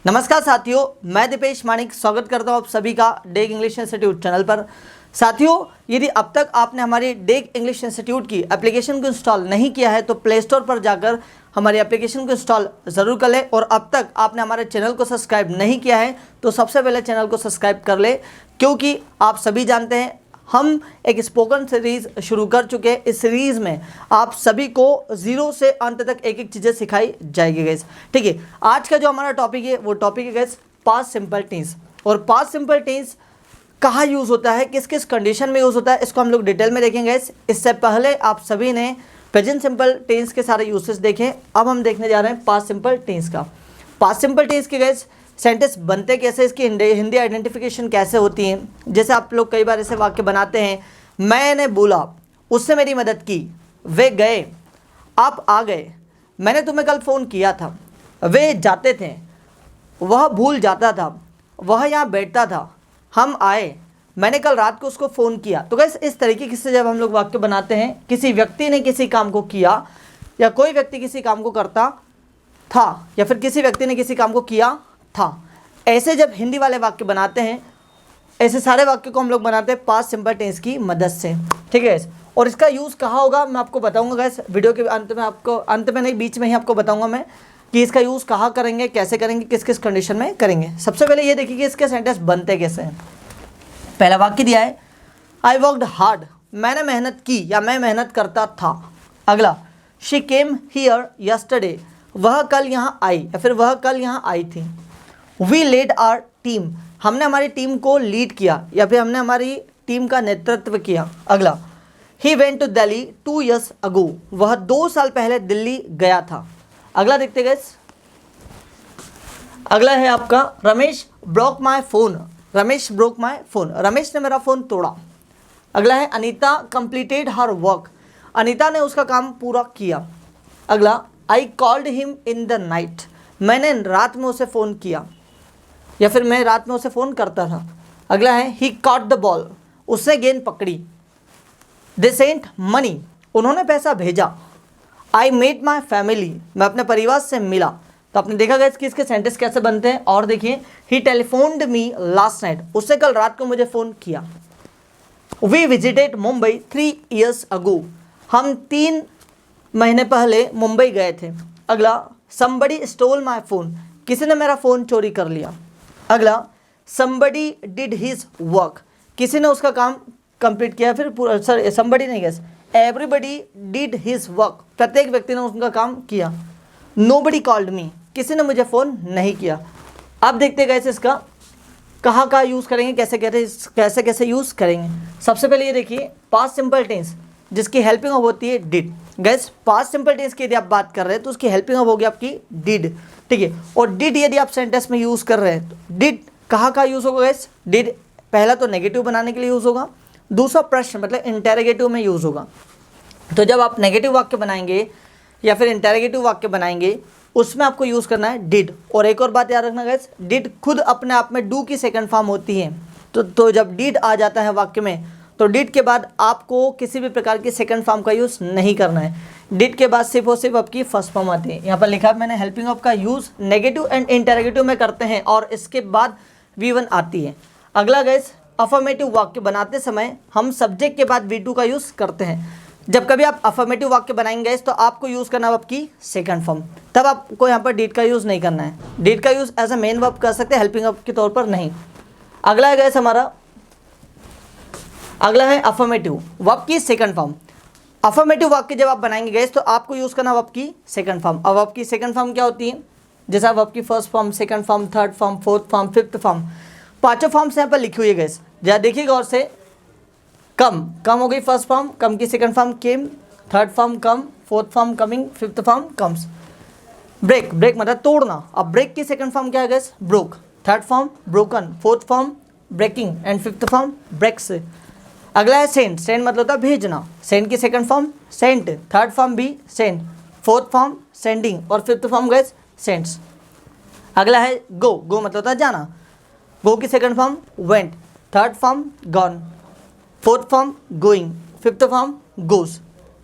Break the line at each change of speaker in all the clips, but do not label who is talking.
नमस्कार साथियों, मैं दीपेश मानिक स्वागत करता हूं आप सभी का डेक इंग्लिश इंस्टीट्यूट चैनल पर। साथियों, यदि अब तक आपने हमारी डेक इंग्लिश इंस्टीट्यूट की एप्लीकेशन को इंस्टॉल नहीं किया है तो प्ले स्टोर पर जाकर हमारी एप्लीकेशन को इंस्टॉल ज़रूर कर लें। और अब तक आपने हमारे चैनल को सब्सक्राइब नहीं किया है तो सबसे पहले चैनल को सब्सक्राइब कर ले, क्योंकि आप सभी जानते हैं हम एक स्पोकन सीरीज़ शुरू कर चुके हैं। इस सीरीज़ में आप सभी को जीरो से अंत तक एक एक चीज़ें सिखाई जाएगी गैस। ठीक है, आज का जो हमारा टॉपिक है वो टॉपिक है गैस पास्ट सिंपल टेंस। और पास्ट सिंपल टेंस कहाँ यूज़ होता है, किस किस कंडीशन में यूज़ होता है, इसको हम लोग डिटेल में देखेंगे गैस। इससे पहले आप सभी ने प्रेजेंट सिंपल टेंस के सारे यूसेस देखें। अब हम देखने जा रहे हैं पास्ट सिंपल टेंस का। पास्ट सिंपल टेंस के गैस सेंटेंस बनते कैसे, इसकी हिंदी आइडेंटिफिकेशन कैसे होती है। जैसे आप लोग कई बार ऐसे वाक्य बनाते हैं, मैंने बोला, उसने मेरी मदद की, वे गए, आप आ गए, मैंने तुम्हें कल फ़ोन किया था, वे जाते थे, वह भूल जाता था, वह यहाँ बैठता था, हम आए, मैंने कल रात को उसको फ़ोन किया। तो गैस इस तरीके से जब हम लोग वाक्य बनाते हैं, किसी व्यक्ति ने किसी काम को किया या कोई व्यक्ति किसी काम को करता था या फिर किसी व्यक्ति ने किसी काम को किया था, ऐसे जब हिंदी वाले वाक्य बनाते हैं, ऐसे सारे वाक्य को हम लोग बनाते हैं पास्ट सिंपल टेंस की मदद से। ठीक है गैस, और इसका यूज़ कहाँ होगा मैं आपको बताऊंगा गैस वीडियो के अंत में। आपको अंत में नहीं, बीच में ही आपको बताऊंगा मैं कि इसका यूज़ कहाँ करेंगे, कैसे करेंगे, किस किस कंडीशन में करेंगे। सबसे पहले ये देखिए कि इसके सेंटेंस बनते कैसे हैं। पहला वाक्य दिया है, आई वर्कड हार्ड, मैंने मेहनत की या मैं मेहनत करता था। अगला, शी केम हियर यस्टरडे, वह कल यहाँ आई या फिर वह कल यहाँ आई थी। वी लेड आर टीम, हमने हमारी टीम को लीड किया या फिर हमने हमारी टीम का नेतृत्व किया। अगला, ही went to Delhi 2 years ago, वह 2 साल पहले दिल्ली गया था। अगला देखते गए, अगला है आपका, Ramesh broke my phone, Ramesh broke my phone, Ramesh ने मेरा फ़ोन तोड़ा। अगला है, Anita completed her work, Anita ने उसका काम पूरा किया। अगला, I called him in the night, मैंने रात में उसे फ़ोन किया या फिर मैं रात में उसे फ़ोन करता था। अगला है, ही कॉट द बॉल, उसने गेंद पकड़ी। दे सेंट मनी, उन्होंने पैसा भेजा। आई मेट माई फैमिली, मैं अपने परिवार से मिला। तो आपने देखा गया कि इसके सेंटेंस कैसे बनते हैं। और देखिए, ही टेलीफोन्ड मी लास्ट नाइट, उसने कल रात को मुझे फ़ोन किया। We visited Mumbai 3 years ago, हम 3 महीने पहले मुंबई गए थे। अगला, somebody स्टोल माई फ़ोन, किसी ने मेरा फ़ोन चोरी कर लिया। अगला, somebody did his work, किसी ने उसका काम कंप्लीट किया। फिर पूरा somebody नहीं gas, everybody did his work, प्रत्येक व्यक्ति ने उसका काम किया। nobody called me, किसी ने मुझे फ़ोन नहीं किया। अब देखते गए इसका कहाँ कहाँ यूज़ करेंगे, कैसे कैसे यूज़ करेंगे। सबसे पहले ये देखिए पास्ट सिंपल टेंस जिसकी हेल्पिंग ऑफ होती है did. Guys past simple tense की यदि आप बात कर रहे हैं तो उसकी हेल्पिंग ऑफ होगी आपकी डिड। ठीक है, और डिड यदि आप सेंटेंस में यूज़ कर रहे हैं तो डिड कहाँ कहाँ यूज़ होगा गैस। डिड पहला तो नेगेटिव बनाने के लिए यूज़ होगा, दूसरा प्रश्न मतलब इंटेरोगेटिव में यूज़ होगा। तो जब आप नेगेटिव वाक्य बनाएंगे या फिर इंटेरोगेटिव वाक्य बनाएंगे उसमें आपको यूज़ करना है डिड। और एक और बात याद रखना गैस, डिड खुद अपने आप में डू की सेकंड फॉर्म होती है। तो जब डिड आ जाता है वाक्य में तो डिड के बाद आपको किसी भी प्रकार की सेकंड फॉर्म का यूज़ नहीं करना है। डिड के बाद सिर्फ और सिर्फ आपकी फर्स्ट फॉर्म आती है। यहाँ पर लिखा है मैंने हेल्पिंग ऑफ का यूज़ नेगेटिव एंड इंटेरोगेटिव में करते हैं और इसके बाद V1 आती है। अगला गैस, अफर्मेटिव वाक्य बनाते समय हम सब्जेक्ट के बाद V2 का यूज़ करते हैं। जब कभी आप अफर्मेटिव वाक्य बनाएंगे तो आपको यूज़ करना है आपकी सेकंड फॉर्म, तब आपको यहाँ पर डिड का यूज़ नहीं करना है। डिड का use as a main verb कर सकते हैं, हेल्पिंग ऑफ के तौर पर नहीं। अगला है गैस हमारा, अगला है अफर्मेटिव वर्ब की सेकंड फॉर्म। अफर्मेटिव वाक्य जब आप बनाएंगे गैस तो आपको यूज़ करना वर्ब की सेकंड फॉर्म। अब वर्ब की सेकंड फॉर्म क्या होती है, जैसा वर्ब की first form, second form, third form, fourth form, fifth form, पांचों फॉर्म्स यहाँ पर लिखी हुई है गैस। जरा देखिए गौर से, कम हो गई फर्स्ट फॉर्म, कम की second form came, third form come, fourth form coming, fifth form comes. Break मतलब तोड़ना, अब ब्रेक की सेकंड फॉर्म क्या है guess, broke. Third form broken, fourth form breaking and fifth form breaks. अगला है send मतलब होता है भेजना, सेंड की second form sent, third form भी सेंड, फोर्थ फॉर्म सेंडिंग और फिफ्थ फॉर्म गैस सेंड्स। अगला है गो मतलब होता है जाना, गो की second form went, third form gone, fourth form going, fifth form goes.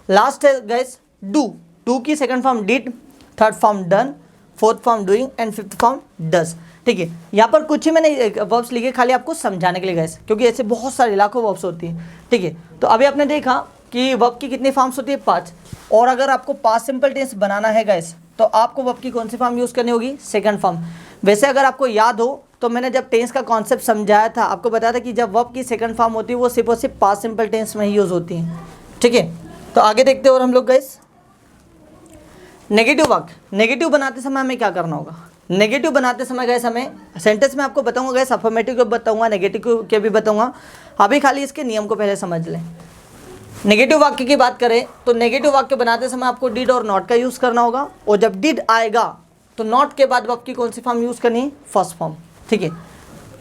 Last है गैस डू की second form did, third form done, fourth form doing and fifth form does. ठीक है, यहाँ पर कुछ ही मैंने वर्ब्स लिखे खाली आपको समझाने के लिए गाइस, क्योंकि ऐसे बहुत सारे लाखों वर्ब्स होती हैं। ठीक है, तो अभी आपने देखा कि वर्ब की कितनी फॉर्म्स होती है, 5। और अगर आपको पास्ट सिंपल टेंस बनाना है गाइस, तो आपको वर्ब की कौन सी फॉर्म यूज़ करनी होगी, सेकंड फॉर्म। वैसे अगर आपको याद हो तो मैंने जब टेंस का कॉन्सेप्ट समझाया था, आपको बताया था कि जब वर्ब की सेकंड फॉर्म होती है वो सिर्फ और सिर्फ पास्ट सिंपल टेंस में ही यूज़ होती है। ठीक है, तो आगे देखते हैं और हम लोग गाइस नेगेटिव वाक्य। नेगेटिव बनाते समय हमें क्या करना होगा, नेगेटिव बनाते समय गाइस हमें सेंटेंस में आपको बताऊंगा गाइस, अफर्मेटिव के बताऊंगा, नेगेटिव के भी बताऊंगा। अभी खाली इसके नियम को पहले समझ लें। नेगेटिव वाक्य की बात करें तो नेगेटिव वाक्य बनाते समय आपको डिड और नॉट का यूज़ करना होगा, और जब डिड आएगा तो नॉट के बाद वर्ब की कौन सी फॉर्म यूज़ करनी है, फर्स्ट फॉर्म। ठीक है,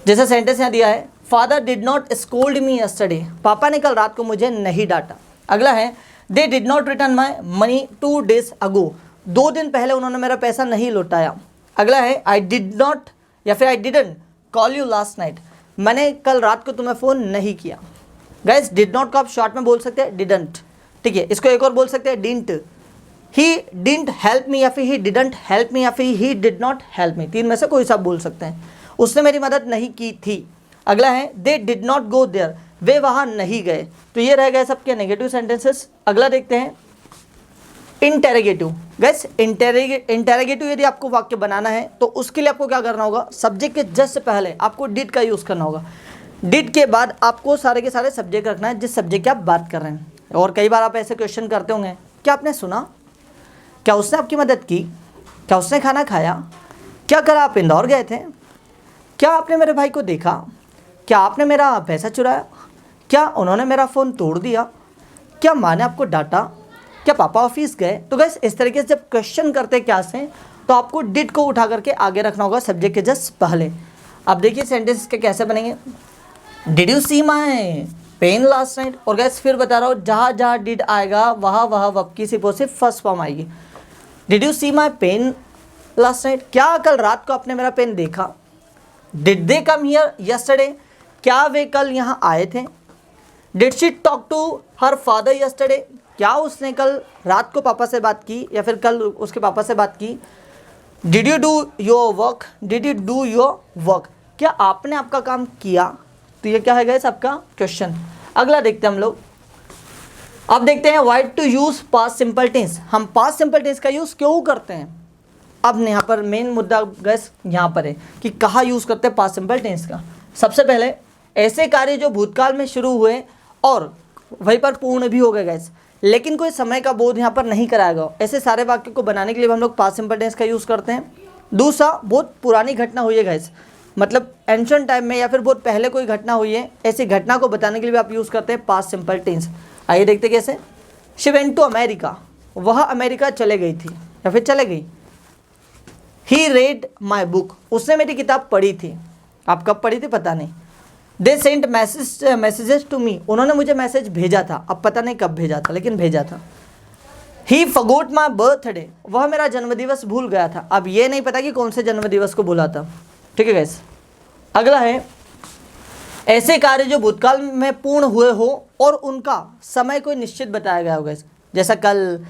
जैसे सेंटेंस यहाँ दिया है, father did not scold me yesterday, पापा ने कल रात को मुझे नहीं डांटा। अगला है, they did not return my money 2 days अगो, 2 दिन पहले उन्होंने मेरा पैसा नहीं लौटाया। अगला है, आई डिड नॉट या फिर I didn't call you last night, मैंने कल रात को तुम्हें फ़ोन नहीं किया। गाइस डिड नॉट को आप शॉर्ट में बोल सकते हैं डिडंट। ठीक है, इसको एक और बोल सकते हैं didn't. He didn't help me या फिर ही डिडंट हेल्प मी या फिर he did not help me, 3 में से कोई सा बोल सकते हैं, उसने मेरी मदद नहीं की थी। अगला है, they did not go there, वे वहाँ नहीं गए। तो ये रह गए सबके नेगेटिव सेंटेंसेस। अगला देखते हैं इंटेरोगेटिव। गैस इंटेरोगेटिव यदि आपको वाक्य बनाना है तो उसके लिए आपको क्या करना होगा, सब्जेक्ट के जस्ट से पहले आपको डिड का यूज़ करना होगा। डिड के बाद आपको सारे के सारे सब्जेक्ट रखना है जिस सब्जेक्ट की आप बात कर रहे हैं। और कई बार आप ऐसे क्वेश्चन करते होंगे, क्या आपने सुना, क्या उसने आपकी मदद की, क्या उसने खाना खाया, क्या कल आप इंदौर गए थे, क्या आपने मेरे भाई को देखा, क्या आपने मेरा पैसा चुराया, क्या उन्होंने मेरा फ़ोन तोड़ दिया, क्या माँ ने आपको डांटा, क्या पापा ऑफिस गए। तो गैस इस तरीके से जब क्वेश्चन करते हैं क्या से, तो आपको डिड को उठा करके आगे रखना होगा सब्जेक्ट के जस्ट पहले। अब देखिए सेंटेंस के कैसे बनेंगे, did you see my pen last night. और गैस फिर बता रहा हूँ, जहाँ जहाँ डिड आएगा वहाँ वहाँ वर्ब की सिर्फ और सिर्फ फर्स्ट फॉर्म आएगी। Did you see my pen last night, क्या कल रात को आपने मेरा पेन देखा। Did they come here yesterday, क्या वे कल यहाँ आए थे। Did she talk to her father yesterday, क्या उसने कल रात को पापा से बात की या फिर कल उसके पापा से बात की। Did you do your work, did you do your work, क्या आपने आपका काम किया। तो ये क्या है गाइस आपका क्वेश्चन। अगला देखते हैं हम लोग, अब देखते हैं why to use past simple tense. हम पास्ट सिंपल टेंस का यूज़ क्यों करते हैं। अब यहाँ पर मेन मुद्दा गैस यहाँ पर है कि कहाँ यूज़ करते हैं पास्ट सिंपल टेंस का। सबसे पहले ऐसे कार्य जो भूतकाल में शुरू हुए और वहीं पर पूर्ण भी हो गए गैस, लेकिन कोई समय का बोध यहाँ पर नहीं कराया गया, ऐसे सारे वाक्य को बनाने के लिए हम लोग पास्ट सिंपल टेंस का यूज़ करते हैं। दूसरा, बहुत पुरानी घटना हुई है गैस, मतलब एंशिएंट टाइम में या फिर बहुत पहले कोई घटना हुई है, ऐसी घटना को बताने के लिए भी आप यूज़ करते हैं पास्ट सिंपल टेंस। आइए देखते कैसे। शी वेंट टू अमेरिका, वह अमेरिका चले गई थी या फिर चले गई। ही रेड माई बुक, उसने मेरी किताब पढ़ी थी। आप कब पढ़ी थी पता नहीं। They sent messages to me, उन्होंने मुझे मैसेज भेजा था, अब पता नहीं कब भेजा था लेकिन भेजा था। ही फॉरगॉट माई बर्थडे, वह मेरा जन्मदिवस भूल गया था। अब ये नहीं पता कि कौन से जन्मदिवस को भूला था। ठीक है गैस। अगला है ऐसे कार्य जो भूतकाल में पूर्ण हुए हो और उनका समय कोई निश्चित बताया गया हो गैस, जैसा कल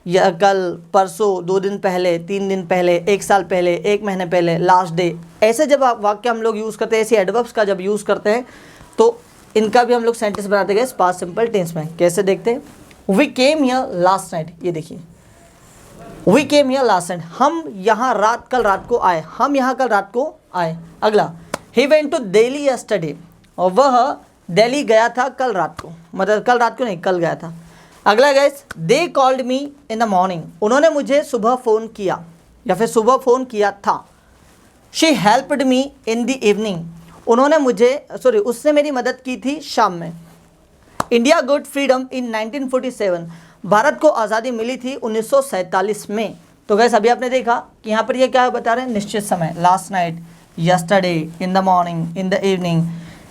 या कल, परसों, 2 दिन पहले, 3 दिन पहले, 1 साल पहले, 1 महीने पहले, लास्ट डे। ऐसे जब वाक्य हम लोग यूज़ करते हैं, ऐसे एडवर्ब्स का जब यूज़ करते हैं तो इनका भी हम लोग सेंटेंस बनाते गए पास्ट सिंपल टेंस में। कैसे देखते हैं, we came here last night, ये देखिए we came here last night, हम यहाँ कल रात को आए, हम यहाँ कल रात को आए। अगला, ही वेंट टू दिल्ली यस्टरडे, और वह दिल्ली गया था कल रात को, मतलब कल रात को नहीं, कल गया था। अगला guys, they called me in the morning, उन्होंने मुझे सुबह फ़ोन किया या फिर सुबह फ़ोन किया था। She helped me in the evening, उन्होंने उसने मेरी मदद की थी शाम में। इंडिया गॉट फ्रीडम इन 1947, भारत को आज़ादी मिली थी 1947 में। तो गाइस अभी आपने देखा कि यहाँ पर ये क्या बता रहे हैं, निश्चित समय, last night, yesterday, in the morning, in the evening,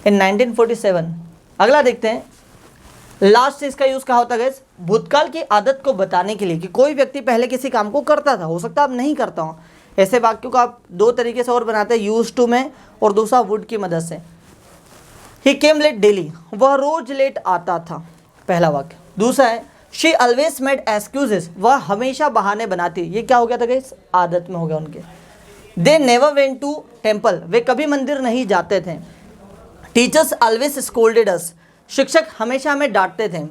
in 1947। अगला देखते हैं, लास्ट से इसका यूज़ कहाँ होता है गाइस, भूतकाल की आदत को बताने के लिए कि कोई व्यक्ति पहले किसी काम को करता था, हो सकता है अब नहीं करता हूँ। ऐसे वाक्यों को आप 2 तरीके से और बनाते हैं, यूज टू में और दूसरा वुड की मदद से। ही केम लेट डेली, वह रोज लेट आता था, पहला वाक्य। दूसरा है शी ऑलवेज मेड एक्सक्यूजेस, वह हमेशा बहाने बनाती। ये क्या हो गया था गाइस, आदत में हो गया उनके। They never went to temple, वे कभी मंदिर नहीं जाते थे। टीचर्स ऑलवेज स्कोल्डेड अस, शिक्षक हमेशा हमें डांटते थे।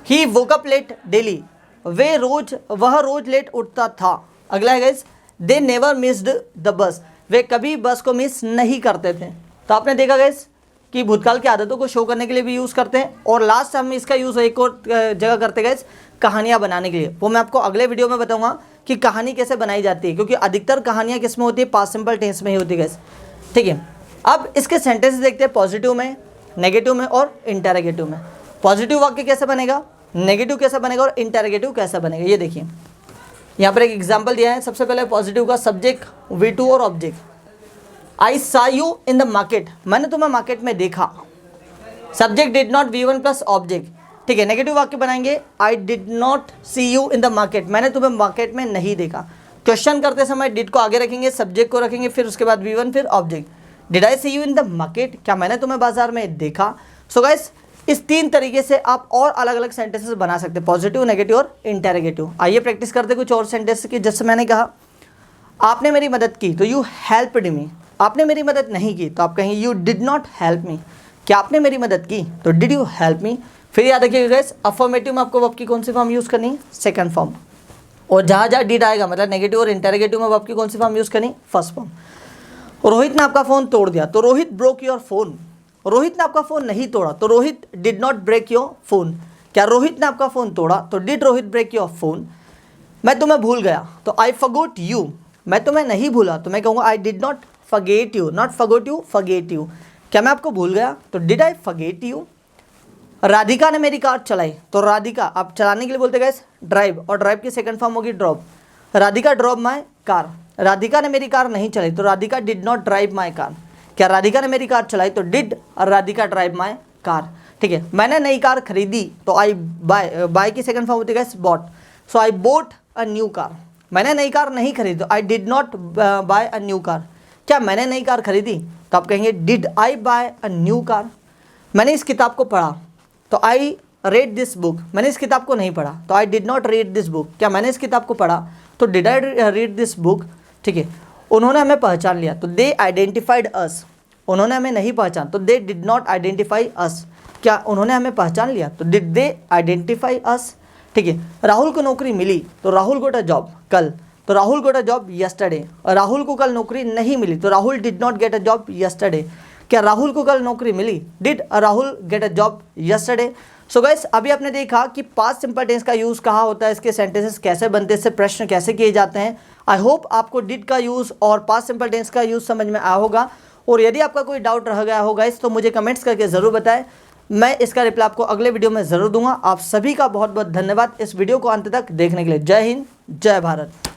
He woke up late daily, वह रोज लेट उठता था। अगला है guys, they never missed the bus, वे कभी बस को मिस नहीं करते थे। तो आपने देखा गाइस कि भूतकाल की आदतों को शो करने के लिए भी यूज़ करते हैं, और लास्ट हम इसका यूज़ एक और जगह करते हैं गाइस, कहानियाँ बनाने के लिए। वो मैं आपको अगले वीडियो में बताऊंगा कि कहानी कैसे बनाई जाती है, क्योंकि अधिकतर कहानियाँ किस में होती है, पास्ट सिंपल टेंस में ही होती है गाइस। ठीक है, अब इसके सेंटेंस देखते हैं, पॉजिटिव में, नेगेटिव में और इंटरोगेटिव में। पॉजिटिव वाक्य कैसे बनेगा, नेगेटिव कैसे बनेगा और इंटरोगेटिव कैसे बनेगा, ये देखिए। यहाँ पर एक एग्जाम्पल दिया है। सबसे पहले पॉजिटिव का सब्जेक्ट V2 और ऑब्जेक्ट। आई सा यू इन द मार्केट, मैंने तुम्हें मार्केट में देखा। Subject did not V1 plus object. ठीक है, नेगेटिव वाक्य बनाएंगे, I did not see you in the market, मैंने तुम्हें मार्केट में नहीं देखा। क्वेश्चन करते समय डिड को आगे रखेंगे, सब्जेक्ट को रखेंगे, फिर उसके बाद V1 फिर object. Did I see you in the market, क्या मैंने तुम्हें बाजार में देखा। सो गाइस, इस 3 तरीके से आप और अलग अलग सेंटेंसेस बना सकते हैं, पॉजिटिव, नेगेटिव और इंटरोगेटिव। आइए प्रैक्टिस करते कुछ और सेंटेंस की। जैसे मैंने कहा, आपने मेरी मदद की, तो यू हेल्प्ड मी। आपने मेरी मदद नहीं की, तो आप कहेंगे you did not help me. क्या आपने मेरी मदद की, तो डिड यू हेल्प मी। फिर याद रखिएगा गाइस, अफर्मेटिव में आपको वर्ब की कौन सी फॉर्म यूज़ करनी है, सेकंड फॉर्म। और जहाँ जहाँ डिड आएगा, मतलब नेगेटिव और इंटरोगेटिव में वर्ब की कौन सी फॉर्म यूज़ करनी, फर्स्ट फॉर्म। रोहित ने आपका फ़ोन तोड़ दिया, तो Rohit broke your phone. Rohit ने आपका फ़ोन नहीं तोड़ा, तो Rohit did not break your phone. क्या रोहित ने आपका फ़ोन तोड़ा, तो did Rohit break your phone. मैं तुम्हें भूल गया, तो आई फॉरगॉट यू। मैं तुम्हें नहीं भूला, तो मैं कहूँगा आई did not forget you, not forgot you, forget you. क्या मैं आपको भूल गया, तो did I forget you. Radhika ने मेरी कार चलाई, तो राधिका, आप चलाने के लिए बोलते गए ड्राइव, और ड्राइव की सेकंड फॉर्म होगी drop. Radhika drop my car. Radhika ने मेरी कार नहीं चलाई, तो Radhika did not drive my car. क्या राधिका ने मेरी कार चलाई, तो did Radhika drive my car. ठीक है, मैंने नई कार खरीदी, तो आई बाय की सेकंड फॉर्म होती है bought. So I bought a new car. मैंने नई कार नहीं खरीदी, तो I did not buy a new car. क्या मैंने नई कार खरीदी, तो आप कहेंगे did I buy a new car. मैंने इस किताब को पढ़ा, तो आई रेड दिस बुक। मैंने इस किताब को नहीं पढ़ा, तो I did not read this book. क्या मैंने इस किताब को पढ़ा, तो did I read this book. ठीक है, उन्होंने हमें पहचान लिया, तो दे आइडेंटिफाइड अस। उन्होंने हमें नहीं पहचान, तो दे डिड नॉट आइडेंटिफाई अस। क्या उन्होंने हमें पहचान लिया, तो डिड दे आइडेंटिफाई अस। ठीक है, राहुल को नौकरी मिली, तो राहुल गोट अ जॉब कल, तो Rahul got a job yesterday. Rahul को कल नौकरी नहीं मिली, तो Rahul did not get a job yesterday. क्या राहुल को कल नौकरी मिली, did Rahul get a job yesterday. So guys, अभी आपने देखा कि पास्ट सिंपल टेंस का यूज़ कहाँ होता है, इसके सेंटेंसेस कैसे बनते हैं, इससे प्रश्न कैसे किए जाते हैं। आई होप आपको डिड का यूज़ और पास्ट सिंपल टेंस का यूज़ समझ में आया होगा। और यदि आपका कोई डाउट रह गया होगा इस, तो मुझे कमेंट्स करके ज़रूर बताएं, मैं इसका रिप्लाई आपको अगले वीडियो में ज़रूर दूंगा। आप सभी का बहुत बहुत धन्यवाद इस वीडियो को अंत तक देखने के लिए। जय हिंद, जय भारत।